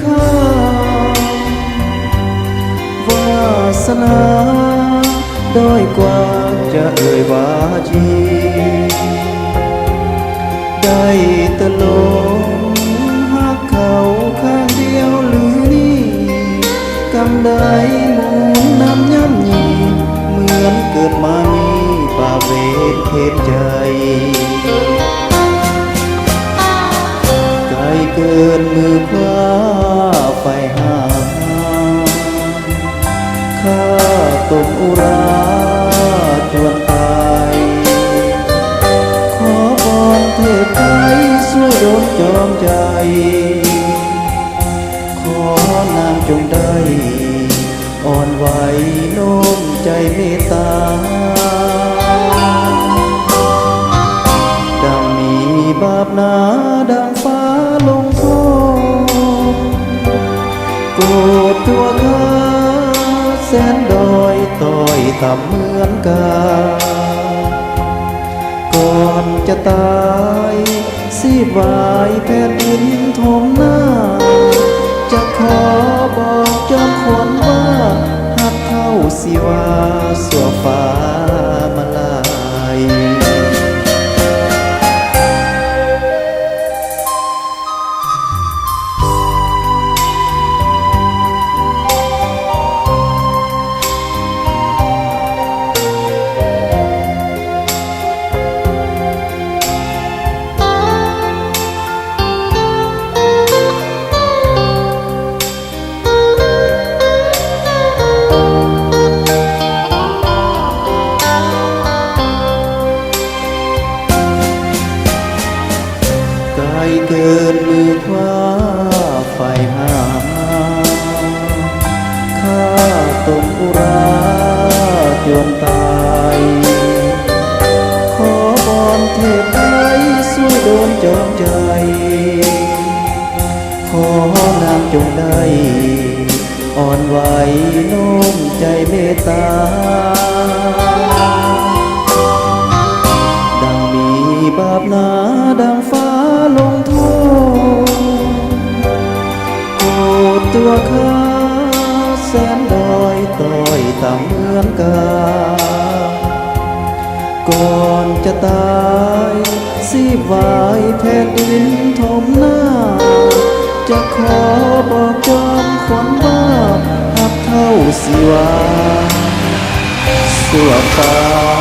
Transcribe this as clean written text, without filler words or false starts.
ข้า วาสนาด้อยกว่าจะเอ่ยวาจีได้ตะลงหักเขาข้างเดียวหรือนี่กำได้หมุนน้ำย่ำยีเหมือนเกิดมามีป่าเวทเขตใจไกลเกินมือคว้าไฟหาข้าตกอุราจวนตายขอบอนเทพไทยช่วยโดนจอมใจขอนางจงได้อ่อนไหวโน้มใจเมตตาดังมีบาปหนาดังฟ้าลงโทษโกรธตัวข้าแสนดอยต่อยต่ำเหมือนกาก่อนจะตายสีบายแผ่นดินทมหน้าจะขอบอกจอมขวัญว่าหักเท่าสิวาสัวฟ้ามาลายเกินมือคว้าไฟหาข้าตกอุราจนตายขอบอนเทพไทยช่วยโดนจอมใจขอนางจงได้อ่อนไหวโน้มใจเมตตาดังมีบาปหนาดังฟ้าลงโทษโกรธตัวข้าแสนดอยต่อยต่ำเหมือนกาก่อนจะตายสีวายแผ่นดินทมหน้าจะขอบอกจอมขวัญว่าหักเท่าสิวาสัวฟ้า